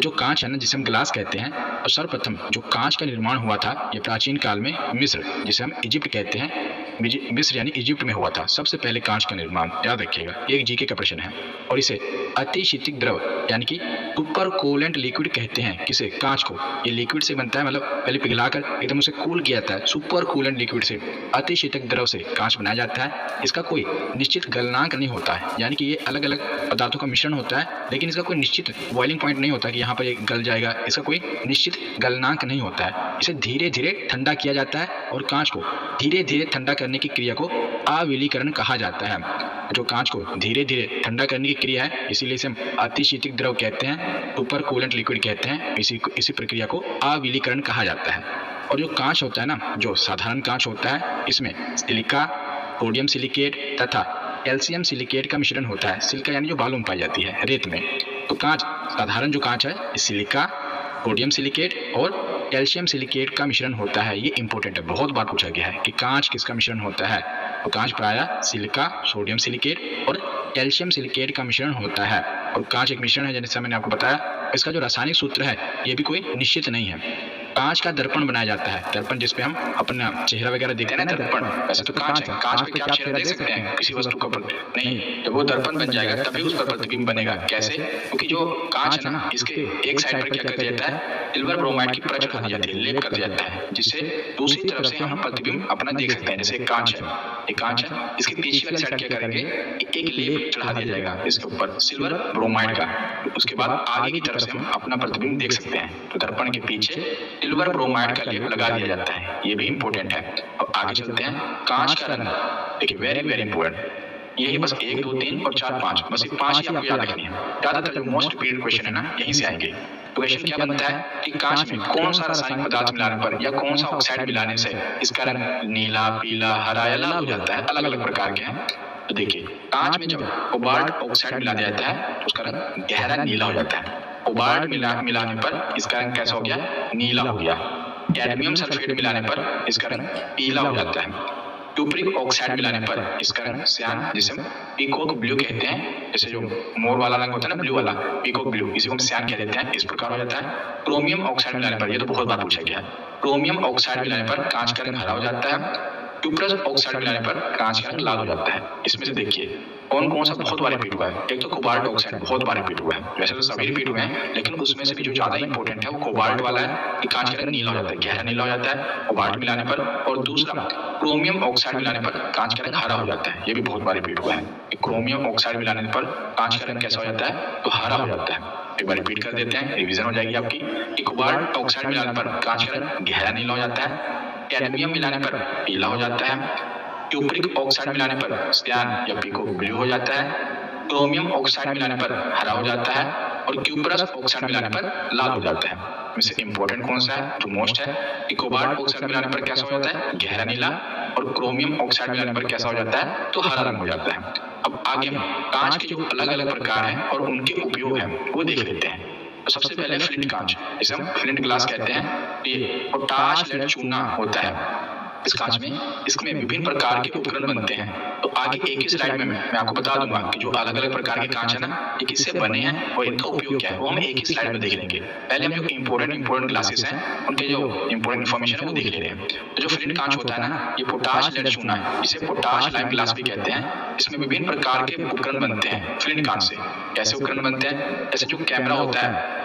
जो कांच है ना, जिसे हम ग्लास कहते हैं, और सर्वप्रथम जो कांच का निर्माण हुआ था ये प्राचीन काल में मिस्र, जिसे हम इजिप्ट कहते हैं, मिस्र यानी इजिप्ट में हुआ था सबसे पहले कांच का निर्माण। याद रखिएगा, एक जीके का प्रश्न है। और इसे अतिशीतिक द्रव यानी कि सुपर कूलेंट लिक्विड कहते हैं। किसे? कांच को। ये लिक्विड से बनता है, मतलब पहले पिघलाकर एकदम उसे कूल किया जाता है। सुपर कूलेंट लिक्विड से, अतिशीतक द्रव से कांच बनाया जाता है। इसका कोई निश्चित गलनांक नहीं होता है, यानी कि ये अलग अलग पदार्थों का मिश्रण होता है, लेकिन इसका कोई निश्चित बॉइलिंग पॉइंट नहीं होता कि यहाँ पर ये गल जाएगा। इसका कोई निश्चित गलनांक नहीं होता है। इसे धीरे धीरे ठंडा किया जाता है और कांच को धीरे धीरे ठंडा करने की क्रिया को अविलीकरण कहा जाता है। जो कांच को धीरे धीरे ठंडा करने की क्रिया है, इसीलिए इसे हम अतिशीतिक द्रव कहते हैं, सुपर कूलेंट लिक्विड कहते हैं। इसी प्रक्रिया को अविलीकरण कहा जाता है। और जो कांच होता है ना, जो साधारण कांच होता है, इसमें सिलिका, सोडियम सिलिकेट तथा कैल्शियम सिलिकेट का मिश्रण होता है। सिलिका यानी जो बालू में पाई जाती है, रेत में। तो कांच, साधारण जो कांच है, सिलिका, सोडियम सिलिकेट और कैल्शियम सिलिकेट का मिश्रण होता है। ये इंपॉर्टेंट है, बहुत बार पूछा गया है कि कांच किसका मिश्रण होता है। तो कांच प्रायः सिलिका, सोडियम सिलिकेट और कैल्शियम सिलिकेट का मिश्रण होता है। और कांच एक मिश्रण है, जैसे मैंने आपको बताया। इसका जो रासायनिक सूत्र है ये भी कोई निश्चित नहीं है। कांच का दर्पण बनाया जाता है, दर्पण जिसपे हम अपना चेहरा वगैरह देखते हैं ना, दर्पण। वैसे तो कांच है, कांच पे क्या आप चेहरा देख सकते हैं किसी वस्तु का? नहीं। जब वो दर्पण बन जाएगा तभी उस पर प्रतिबिंब बनेगा। कैसे? क्योंकि जो कांच है ना, इसके एक साइड पर क्या कर दिया जाता है, सिल्वर ब्रोमाइड की परत चढ़ा दी जाती है, लेप कर दिया जाता है, जिससे दूसरी तरफ से हम प्रतिबिंब अपना देख सकते हैं। जैसे कांच है, एक कांच है, इसके पीछे वाली साइड क्या करेंगे, एक लेप चढ़ा दिया जाएगा इसके ऊपर सिल्वर ब्रोमाइड का। उसके बाद आगे की तरफ से हम अपना प्रतिबिंब देख सकते हैं। तो दर्पण के पीछे सिल्वर ब्रोमाइड का लेप लगा दिया जाता है। ये भी इंपॉर्टेंट है। अब आगे चलते हैं। कांच का रंग, देखिए वेरी वेरी इंपॉर्टेंट। यही बस 1, 2, 3 और 4, 5, बस ये 5 ही आपको याद रखनी है। ज्यादातर जो मोस्ट रिपीटेड क्वेश्चन है ना, यहीं से आएंगे। तो क्वेश्चन क्या बनता है कि कांच में कौन सा रासायनिक पदार्थ मिलाने पर या कौन सा ऑक्साइड मिलाने से इसका रंग नीला, पीला, हरा या लाल हो जाता है। अलग अलग प्रकार के हैं। तो देखिए, कांच में जब कोबाल्ट ऑक्साइड मिला दिया जाता है तो उसका रंग गहरा नीला हो जाता है। कोबाल्ट मिलाने पर इसका रंग कैसा हो गया? नीला हो गया। कैडमियम सल्फेट मिलाने पर इसका रंग पीला हो जाता है। क्यूप्रिक ऑक्साइड मिलाने पर इसका रंग श्यान, जिसे हम पीकॉक ब्लू कहते हैं। जैसे जो मोर वाला रंग होता है ना, ब्लू वाला, पीकॉक ब्लू, इसे हम श्यान कह देते हैं। इस प्रकार हो जाता है। क्रोमियम ऑक्साइड मिलाने पर, ये तो बहुत बार पूछा गया है, क्रोमियम ऑक्साइड मिलाने पर कांच का रंग हरा हो जाता है। क्यूप्रस ऑक्साइड मिलाने पर कांच का रंग लाल हो जाता है। इसमें से देखिए कौन कौन सा बहुत बार रिपीट हुआ है। एक तो कोबाल्ट ऑक्साइड बहुत बार रिपीट हुआ है, वैसे तो सभी रिपीट हुए हैं, लेकिन उसमें से भी जो ज्यादा इंपॉर्टेंट है वो कोबाल्ट वाला है कि कांच का रंग नीला हो जाता है, गहरा नीला हो जाता है कोबाल्ट मिलाने पर। और दूसरा, क्रोमियम ऑक्साइड मिलाने पर कांच का रंग हरा हो जाता है। ये भी बहुत बार रिपीट हुआ है। क्रोमियम ऑक्साइड मिलाने पर कांच का रंग कैसा हो जाता है? तो हरा हो जाता है। एक बार रिपीट कर देते हैं, रिवीजन हो जाएगी आपकी। कोबाल्ट ऑक्साइड मिलाने पर कांच का रंग गहरा नीला हो जाता है। कैडमियम मिलाने पर पीला हो जाता है। क्यूप्रिक ऑक्साइड मिलाने पर श्यान या पीकॉक ब्लू हो जाता है। क्रोमियम ऑक्साइड मिलाने पर हरा हो जाता है। और क्यूप्रस ऑक्साइड मिलाने पर लाल हो जाता है। इसमें इंपॉर्टेंट कौन सा है, जो मोस्ट है, कि कोबाल्ट ऑक्साइड मिलाने पर कैसा हो जाता है? गहरा नीला। और क्रोमियम ऑक्साइड मिलाने पर कैसा हो जाता है? तो हरा रंग हो जाता है। अब आगे हम कांच के जो अलग अलग प्रकार हैं और उनके उपयोग हैं वो देख लेते हैं। तो सबसे पहले फ्लिंट कांच, जिसे हम फ्लिंट ग्लास कहते हैं। ये पोटाश लेड चूना होता है इस कांच में। इसमें विभिन्न प्रकार के उपकरण बनते हैं। तो आगे एक ही स्लाइड में मैं आपको बता दूंगा कि जो अलग अलग प्रकार के कांच है ना, ये किससे बने हैं और इनका उपयोग क्या है, वो हम एक ही स्लाइड में देख लेंगे। पहले हम जो इंपॉर्टेंट ग्लासेस हैं उनके जो इंपॉर्टेंट इन्फॉर्मेशन है वो देख ले रहे हैं। तो जो फ्लिंट कांच होता है ना, ये पोटाश लेड चूना है, इसे पोटाश लाइम ग्लास भी कहते हैं। इसमें विभिन्न प्रकार के उपकरण बनते हैं फ्लिंट कांच से। कैसे उपकरण बनते हैं? जैसे जो कैमरा होता है,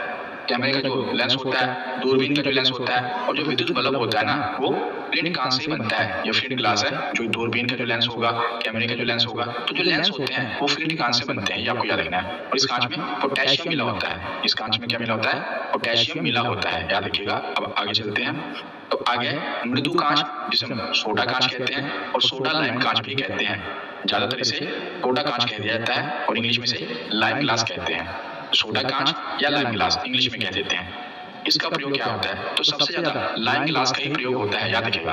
कैमरे का जो लेंस होता है, दूरबीन का जो लेंस होता है, और जो विद्युत बल्ब होता है ना, वो फ्लिंट कांच से ही बनता है। ये फ्लिंट ग्लास है। जो दूरबीन का जो लेंस होगा, कैमरे का जो लेंस होगा, तो जो लेंस होते हैं वो फ्लिंट कांच से बनते हैं। ये आपको याद रखना है। और इस कांच में पोटेशियम मिला होता है। इस कांच में क्या मिला होता है? पोटेशियम मिला होता है, याद रखिएगा। अब आगे चलते हैं। तो आगे मृदु कांच, जिसे हम सोडा कांच कहते हैं और सोडा लाइम कांच भी कहते हैं। ज्यादातर इसे सोडा कांच कह दिया जाता है और इंग्लिश में से लाइम ग्लास कहते हैं। सोडा कांच या लाइम ग्लास इंग्लिश में कह देते हैं। इसका प्रयोग क्या होता है? तो सबसे ज्यादा लाइम ग्लास का ही प्रयोग होता है, याद रखिएगा।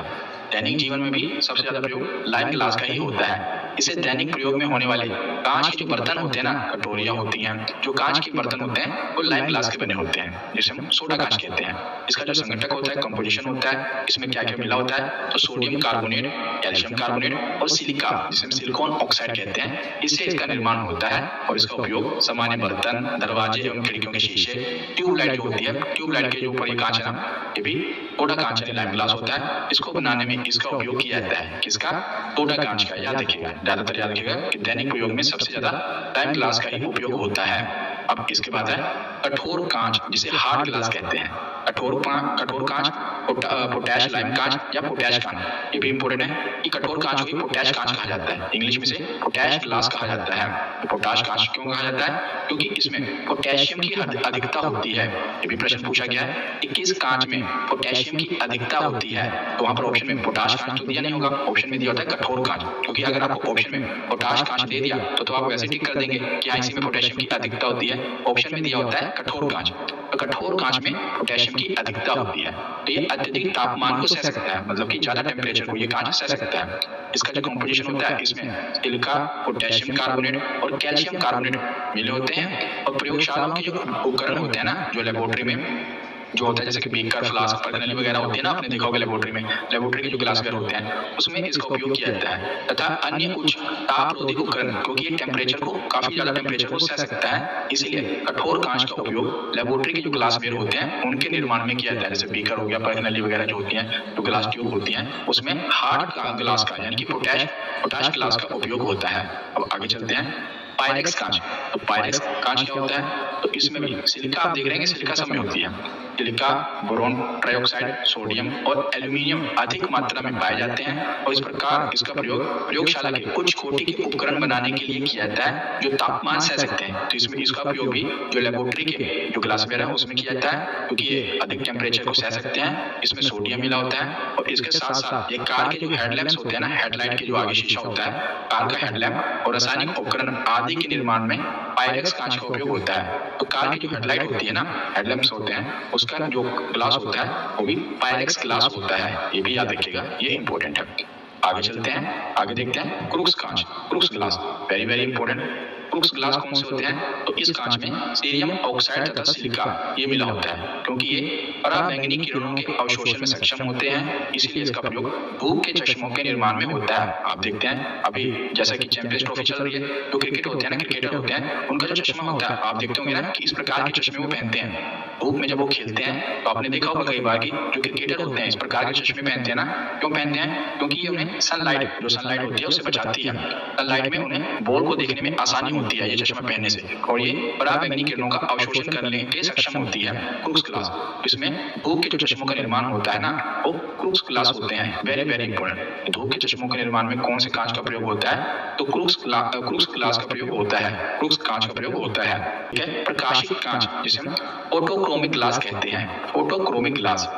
दैनिक जीवन में भी सबसे ज्यादा प्रयोग लाइम ग्लास का ही होता है। इसे दैनिक प्रयोग में होने वाले कांच के जो बर्तन होते हैं ना, कटोरियां होती हैं, जो कांच के बर्तन होते हैं वो लाइम ग्लास के बने होते हैं, जिसे हम सोडा कांच कहते हैं। इसका जो संघटक होता है, कंपोजिशन होता है, इसमें क्या क्या मिला होता है, तो सोडियम कार्बोनेट, कैल्शियम कार्बोनेट और सिलिका, जिसे हम सिलिकॉन ऑक्साइड कहते हैं, इससे इसका निर्माण होता है। और इसका उपयोग सामान्य बर्तन, दरवाजे एवं खिड़कियों के शीशे, ट्यूबलाइट जो होती है, ट्यूबलाइट के जो ऊपर ये कांच है ना, ये भी सोडा कांच यानी लाइम ग्लास होता है। इसको बनाने में इसका उपयोग किया जाता है, किसका, सोडा कांच का। याद रखिएगा, ज्यादातर याद रखिएगा कि दैनिक प्रयोग में सबसे ज्यादा लाइम ग्लास का ही उपयोग होता है। अब इसके बाद है कठोर कांच, जिसे हार्ड ग्लास कहते हैं। कठोर कांच, पोटैश लाइम कांच या पोटैश कांच, ये भी इंपॉर्टेंट है कि कठोर कांच को पोटैश कांच कहा जाता है, इंग्लिश में से पोटैश ग्लास कहा जाता है। पोटैश कांच क्यों कहा जाता है, क्योंकि इसमें पोटेशियम की अधिकता होती है। ये भी प्रश्न पूछा गया है कि किस कांच में पोटेशियम की अधिकता होती है, तो वहां पर ऑप्शन में पोटाश कांच तो दिया नहीं होगा, ऑप्शन में दिया होता है कठोर कांच, क्योंकि अगर आपको ऑप्शन में पोटाश कांच दे दिया तो आप वैसे टिक कर देंगे कि हाँ इसी में पोटेशियम की अधिकता होती है। ऑप्शन में दिया होता है कठोर कांच, तो कठोर कांच में पोटेशियम की अधिकता होती है, तो ये अत्यधिक तापमान को सह सकता है, मतलब कि ज्यादा टेम्परेचर को ये कांच सह सकता है। इसका जो कंपोजिशन होता है, इसमें सिलिका, पोटेशियम कार्बोनेट और कैल्शियम कार्बोनेट मिले होते हैं। और प्रयोगशालाओं के जो उपकरण होते हैं ना, जो लेबोरेटरी में जो होता है, जैसे कि बीकर, फ्लास्क, परगनली वगैरह होती है ना, आपने देखा होगा लेबोरेटरी में, लेबोरेटरी के जो ग्लासवेयर होते हैं उसमें इसका उपयोग किया जाता है। तथा अन्य उच्च तापरोधी उपकरण, क्योंकि ये टेम्परेचर को, काफी ज्यादा टेम्परेचर को सह सकता है, इसीलिए कठोर कांच का उपयोग लेबोरेटरी के जो ग्लासवेयर होते हैं उनके निर्माण में किया जाता है। जैसे बीकर हो गया, परगनली वगैरह जो होती है, जो ग्लास ट्यूब होती है, उसमें हार्ड ग्लास का यानी कि पोटैश ग्लास का उपयोग होता है। अब आगे चलते हैं, पायरेक्स कांच। तो पायरेक्स कांच क्या होता है, तो इसमें भी सिलिका, आप देख रहे हैं सिलिका सब में होती है, सिलिका, बोरोन, ट्राइऑक्साइड, सोडियम और एल्यूमिनियम अधिक मात्रा में पाए जाते हैं। और इस प्रकार इसका प्रयोग प्रयोगशाला के उच्च कोटि के उपकरण बनाने के लिए किया जाता है, जो तापमान सह सकते हैं। तो इसमें इसका उपयोग भी जो लेबोरेटरी के जो ग्लासवेयर है उसमें किया जाता है, क्योंकि ये अधिक टेम्परेचर को सह सकते हैं। इसमें सोडियम मिला होता है। और इसके साथ साथ ये कार के जो हेडलैम्प्स होते हैं ना, हेडलाइट के जो आगे शीशा होता है, कार का हेडलैम्प और रासायनिक उपकरण आदि के निर्माण में पायरेक्स कांच का उपयोग होता है। तो कार की जो हेडलाइट होती है ना, हेडलैम्प्स होते हैं, उसका जो ग्लास होता है वो भी पायरेक्स ग्लास होता है, ये भी याद रखिएगा, ये इंपॉर्टेंट है। आगे चलते हैं, आगे देखते हैं क्रूक्स कांच, crooks glass, very very important. Crooks glass कौन से होते हैं, तो इस कांच में सीरियम ऑक्साइड तथा सिलिका ये मिला होता है, क्योंकि ये पराबैंगनी किरणों के अवशोषण में सक्षम होते हैं, इसलिए इसका प्रयोग धूप के चश्मों के निर्माण में होता है। आप देखते हैं अभी जैसा कि चैंपियंस ट्रॉफी चल रही है, जो क्रिकेट होते हैं ना, क्रिकेटर होते हैं, उनका जो चश्मा होता है आप देखते होंगे ना कि इस प्रकार के चश्मे वो पहनते हैं धूप में जब वो खेलते हैं। तो आपने देखा होगा कई बार कि जो क्रिकेटर होते हैं इस प्रकार के चश्मे पहनते हैं ना, क्यों पहनते हैं, क्योंकि ये उन्हें सनलाइट, जो सनलाइट होती है उससे बचाती है। सनलाइट में उन्हें बॉल को देखने में आसानी होती है ये चश्मा पहनने से, और ये पराबैंगनी किरणों का अवशोषण करने के सक्षम होती है क्रूक्स ग्लास। इसमें धूप के जो चश्मों का निर्माण होता है ना, वो क्रूक्स ग्लास होते हैं, वेरी वेरी इंपॉर्टेंट। धूप के चश्मों के निर्माण में कौन से कांच का प्रयोग होता है, तो क्रूक्स ग्लास का प्रयोग होता है, क्रूक्स कांच का प्रयोग होता है। ठीक है, प्रकाशित कांच, जिसे हम फोटोक्रोमिक ग्लास कहते हैं, फोटोक्रोमिक ग्लास,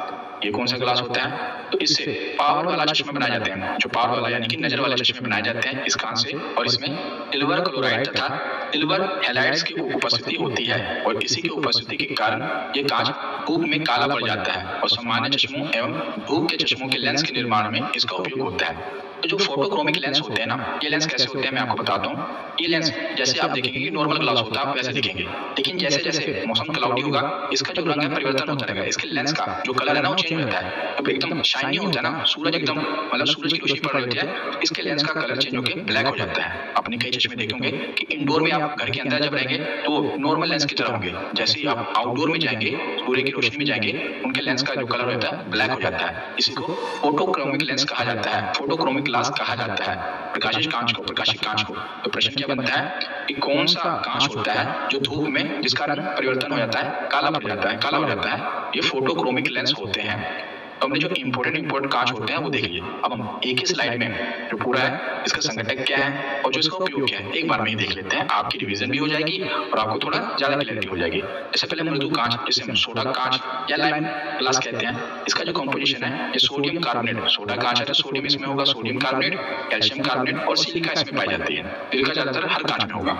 ये कौन सा ग्लास होता है, तो इससे पावर वाला चश्मा बनाए जाते हैं, जो पावर वाला यानी कि नजर वाले चश्मे बनाए जाते हैं इस कांच से। और इसमें सिल्वर क्लोराइड तथा सिल्वर हैलाइड्स की उपस्थिति होती है, और इसी की उपस्थिति के कारण ये कांच धूप में काला पड़ जाता है, और सामान्य चश्मों एवं धूप के चश्मों के लेंस के निर्माण में इसका उपयोग होता है। तो जो फोटोक्रोमिक लेंस होते हैं ना, ये लेंस कैसे होते हैं मैं आपको बताता हूँ। ये लेंस जैसे आप देखेंगे कि नॉर्मल ग्लास होता है आप वैसे दिखेंगे, लेकिन जैसे जैसे मौसम क्लाउडी होगा इसका जो रंग है परिवर्तन होता रहेगा, इसके लेंस का जो कलर है ना वो चेंज होता है। तो एकदम शाइनी होता है ना, सूरज एकदम मतलब सूरज की रोशनी पड़ रही होती है, इसके लेंस का कलर चेंज होकर ब्लैक हो जाता है। आपने कई चश्मे देखे होंगे कि इंडोर में आप घर के अंदर जब रहेंगे तो नॉर्मल लेंस की तरह होंगे, जैसे ही आप आउटडोर में जाएंगे, सूर्य की रोशनी में जाएंगे, उनके लेंस का जो कलर होता है ब्लैक हो जाता है। इसी को फोटोक्रोमिक लेंस कहा जाता है, फोटोक्रोमिक ग्लास कहा जाता है। प्रकाशित कांच को, प्रकाशित कांच को। तो प्रश्न क्या बनता है कि कौन सा कांच होता है जो धूप में जिसका रंग परिवर्तन हो जाता है, काला पड़ जाता है, काला हो जाता है, ये फोटोक्रोमिक लेंस होते हैं। तो हमने जो इंपॉर्टेंट कांच होते हैं वो देख लिए। अब हम एक ही स्लाइड में जो पूरा है इसका संघटक क्या है और जो इसका उपयोग क्या है एक बार में ही देख लेते हैं, आपकी रिवीजन भी हो जाएगी और आपको थोड़ा ज्यादा क्लैरिटी हो जाएगी। इससे पहले मृदु कांच, जिसे हम सोडा कांच या लाइम ग्लास कहते हैं, इसका जो कंपोजिशन है ये सोडियम कार्बोनेट, सोडा कांच है तो सोडियम इसमें होगा, सोडियम कार्बोनेट, कैल्शियम कार्बोनेट और सिलिका इसमें पाई जाती है। सिलिका ज्यादातर हर कांच में होगा।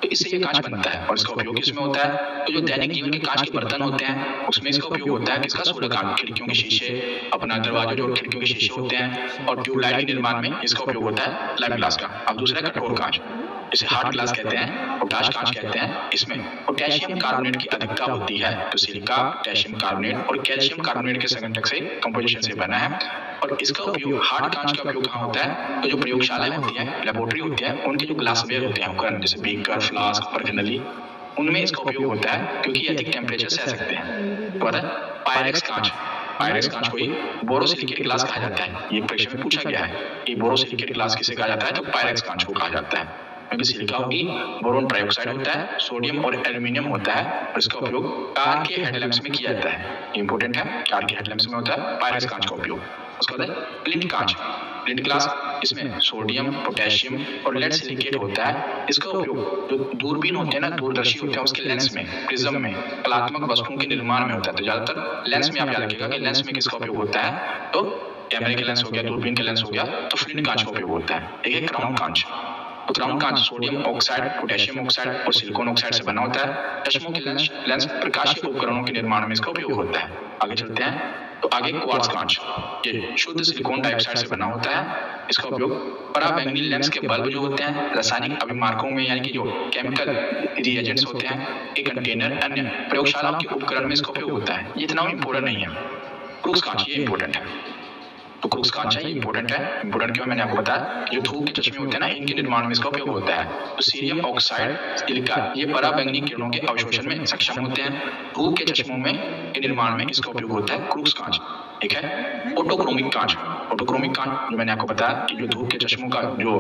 तो इससे ये कांच बनता है और इसका उपयोग किसमें होता है? तो जो दैनिक जीवन के कांच के बर्तन होते हैं उसमें इसका उपयोग होता है। किसका? सोलर कांच, खिड़कियों के शीशे, अपना दरवाजे जो खिड़कियों के शीशे होते हैं, और ट्यूबलाइट के निर्माण में इसका उपयोग होता है लाइम ग्लास का। अब दूसरा कठोर कांच, इसे हार्ड ग्लास कहते हैं, पोटाश कांच कहते हैं। इसमें पोटेशियम कार्बोनेट की अधिकता होती है। तो सिलिका, पोटेशियम कार्बोनेट और कैल्शियम कार्बोनेट के संघटक से कंपोजिशन से बना है। और इसका उपयोग, हार्ड कांच का उपयोग कहाँ होता है? तो जो प्रयोगशालाएं होती हैं, लेबोरेटरी होती है, उनके जो ग्लासवेयर होते हैं उपकरण, जैसे बीकर, फ्लास्क, बर्गनली, उनमें इसका उपयोग होता है क्योंकि अधिक टेम्परेचर सह सकते हैं। तो पायरेक्स कांच, पायरेक्स कांच को ही बोरोसिलिकेट ग्लास कहा जाता है। ये परीक्षा में पूछा गया है कि बोरोसिलिकेट ग्लास किसे कहा जाता है? तो पायरेक्स कांच को कहा जाता है। क्योंकि सिलिका होगी, बोरोन ट्राइऑक्साइड होता है, सोडियम और एल्यूमिनियम होता है, और इसका उपयोग कार के हेडलैम्प्स में किया जाता है। इंपॉर्टेंट है, कार के हेडलैम्प्स में होता है पायरेक्स कांच का उपयोग। उसके बाद फ्लिंट कांच, फ्लिंट ग्लास, इसमें सोडियम, पोटेशियम और लेड सिलिकेट होता है। इसका उपयोग जो दूरबीन होते हैं ना, दूरदर्शी होते हैं, उसके लेंस में, प्रिज्म में, कलात्मक वस्तुओं के निर्माण में होता है। तो ज्यादातर लेंस में आप याद रखिएगा कि लेंस में किसका उपयोग होता है? तो कैमरे के लेंस हो गया, दूरबीन के लेंस हो गया, तो फ्लिंट कांच का उपयोग होता है। एक है क्राउन कांच। तो क्राउन कांच सोडियम ऑक्साइड, पोटेशियम ऑक्साइड और सिलिकॉन ऑक्साइड से बना होता है। चश्मों के लेंस प्रकाशीय उपकरणों के निर्माण में इसका उपयोग होता है। आगे चलते हैं, तो आगे क्वार्ट्ज कांच, ये शुद्ध सिलिकॉन डाइऑक्साइड से बना होता है। इसका उपयोग पराबैंगनी लेंस के बल्ब जो होते हैं, रासायनिक अभिमार्कों में, यानी कि जो केमिकल रिएजेंट्स होते हैं, एक कंटेनर, अन्य प्रयोगशालाओं के उपकरण में इसका उपयोग होता है। ये इतना इंपॉर्टेंट नहीं है। क्रूक्स कांच, ये इंपॉर्टेंट है। तो क्रूक्स कांच है, इंपॉर्टेंट है। इंपॉर्टेंट क्यों? मैंने आपको बताया, जो धूप के चश्मे होते हैं ना, इनके निर्माण में इसका उपयोग होता है। तो सीरियम ऑक्साइड, सिलिका, ये पराबैंगनी किरणों के अवशोषण में सक्षम होते हैं। धूप के चश्मों में के निर्माण में इसका उपयोग होता है क्रूक्स कांच। ठीक है। ऑटोक्रोमिक कांच, ऑटोक्रोमिक कांच जो मैंने आपको बताया कि जो धूप के चश्मों का जो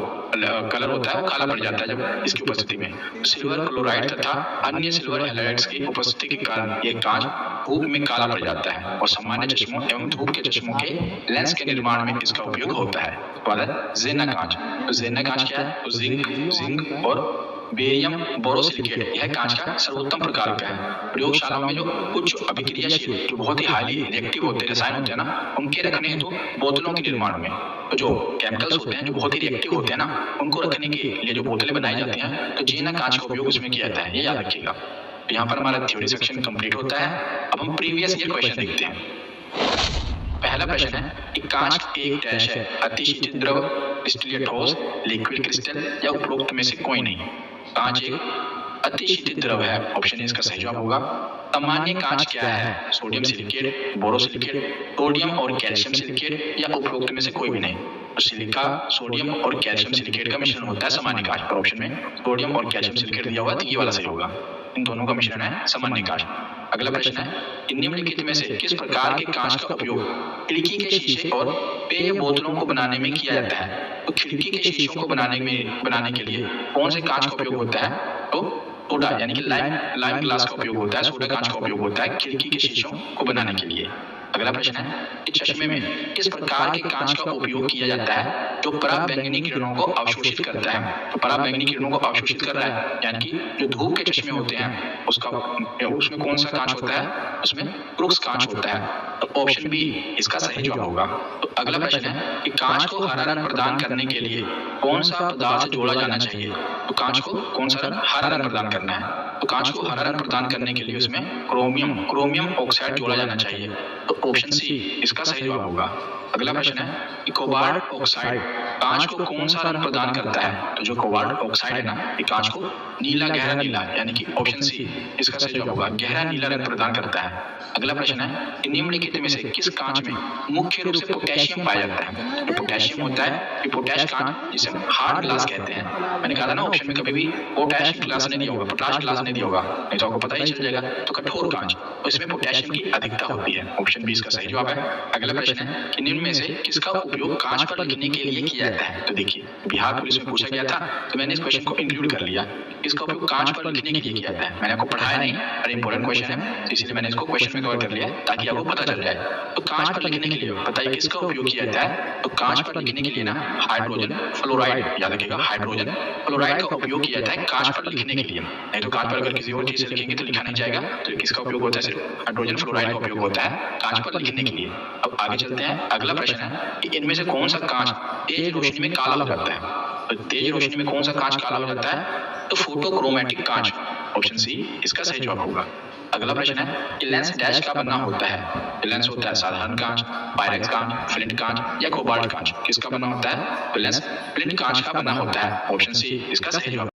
कलर होता है वो काला पड़ जाता है जब इसकी उपस्थिति में। सिल्वर क्लोराइड तथा अन्य सिल्वर हैलाइड्स की उपस्थिति के कारण ये कांच धूप में काला पड़ जाता है और सामान्य चश्मों एवं धूप के चश्मों के लेंस के निर्माण में इसका उपयोग होता है। जेना कांच, तो जेना कांच क्या है? तो जिंक और बेरियम बोरोसिलिकेट, यह कांच का सर्वोत्तम प्रकार का है। प्रयोगशालाओं में जो उच्च अभिक्रियाशील, जो बहुत ही हाईली रिएक्टिव होते हैं, रसायन होते हैं ना, उनके रखने हेतु बोतलों के निर्माण में, तो जो केमिकल्स होते हैं जो बहुत ही रिएक्टिव होते हैं ना, उनको रखने के लिए जो बोतलें बनाई जाती हैं, तो जेना कांच का उपयोग इसमें किया जाता है। ये याद रखिएगा। यहाँ पर हमारा थ्योरी सेक्शन कंप्लीट होता है। अब हम प्रीवियस ईयर क्वेश्चन देखते हैं। पहला प्रश्न है कि कांच एक डैश है, अतिशीतल द्रव, क्रिस्टलीय ठोस, लिक्विड क्रिस्टल या उपरोक्त में से कोई नहीं। कांच एक अतिशीतल द्रव है, ऑप्शन ए इसका सही जवाब होगा। सामान्य कांच क्या है? सोडियम सिलिकेट, बोरोसिलिकेट, सोडियम और कैल्शियम सिलिकेट या उपरोक्त में से कोई भी नहीं। तो सिलिका, सोडियम और कैल्शियम सिलिकेट का मिश्रण होता है सामान्य कांच। पर ऑप्शन में सोडियम और कैल्शियम सिलिकेट दिया हुआ है, तो ये वाला सही होगा। इन दोनों का मिश्रण है सामान्य कांच। अगला प्रश्न है कि निम्नलिखित में से किस प्रकार के कांच का उपयोग खिड़की के शीशे और पेय बोतलों को बनाने में किया जाता है? तो खिड़की के शीशों को बनाने के लिए कौन से कांच का उपयोग होता है? तो सोडा यानी कि लाइम ग्लास का उपयोग होता है, सोडा कांच का उपयोग होता है खिड़की के शीशों को बनाने के लिए। अगला प्रश्न है कि चश्मे में किस प्रकार के कांच का उपयोग किया जाता है जो पराबैंगनी किरणों को अवशोषित करता है? तो पराबैंगनी किरणों को अवशोषित कर रहा है, यानी कि जो धूप के चश्मे होते हैं उसमें कौन सा कांच होता है? उसमें क्रूक्स कांच होता है। तो ऑप्शन बी इसका सही जवाब होगा। तो अगला प्रश्न है कि कांच को हरा रंग प्रदान करने के लिए कौन सा पदार्थ जोड़ा जाना चाहिए? तो कांच को कौन सा हरा रंग प्रदान करना है? तो कांच को हरा रंग प्रदान करने के लिए उसमें क्रोमियम ऑक्साइड जोड़ा जाना चाहिए। तो ऑप्शन सी इसका सही जवाब होगा। अगला प्रश्न है कि कोबाल्ट ऑक्साइड कांच को कौन सा रंग प्रदान करता है? तो जो कोबाल्ट ऑक्साइड है ना, ये कांच को नीला, गहरा नीला, यानी कि ऑप्शन सी इसका सही जवाब होगा, गहरा नीला रंग प्रदान करता है। अगला प्रश्न है कि निम्नलिखित में से किस कांच में मुख्य रूप से पोटेशियम पाया जाता है? तो पोटेशियम होता है कि पोटैश कांच, जिसे हम हार्ड ग्लास कहते हैं। मैंने कहा था ना, ऑप्शन में कभी भी पोटैश ग्लास नहीं दिया होगा, पोटाश ग्लास नहीं दिया होगा, नहीं तो आपको पता ही चल जाएगा। तो कठोर कांच, तो इसमें पोटेशियम की अधिकता होती है। ऑप्शन बी इसका सही जवाब है। अगला प्रश्न है कि निम्न में से किसका उपयोग कांच पर लिखने के लिए किया जाता है? तो देखिए, बिहार पुलिस में पूछा गया था, तो मैंने इस क्वेश्चन को इंक्लूड कर लिया। इसका उपयोग कांच पर लिखने के लिए किया जाता है। मैंने आपको पढ़ाया नहीं, अरे इंपॉर्टेंट क्वेश्चन है, इसलिए मैंने इसको क्वेश्चन में कवर कर लिया ताकि आपको पता चल जाए। तो कांच पर लिखने के लिए बताइए किसका उपयोग किया जाता है? तो कांच पर लिखने के लिए ना हाइड्रोजन फ्लोराइड, याद रखिएगा, हाइड्रोजन फ्लोराइड का उपयोग किया जाता है कांच पर लिखने के लिए। नहीं तो कांच पर अगर किसी और चीज से लिखेंगे तो लिखा नहीं जाएगा। तो किसका उपयोग होता है? सिर्फ हाइड्रोजन फ्लोराइड का उपयोग होता है कांच पर लिखने के लिए। अब आगे चलते हैं। अगला प्रश्न है कि इनमें से कौन सा कांच तेज रोशनी में काला हो जाता है? तो तेज रोशनी में कौन सा कांच काला हो जाता है? तो फोटोक्रोमैटिक कांच। ऑप्शन सी इसका सही जवाब होगा। अगला प्रश्न है कि लेंस डैश का बना होता है। लेंस होता है साधारण कांच, पायरेक्स कांच, फ्लिंट कांच या कोबाल्ट कांच। किसका बना होता है? तो लेंस फ्लिंट कांच का बना होता है। ऑप्शन सी इसका सही जवाब।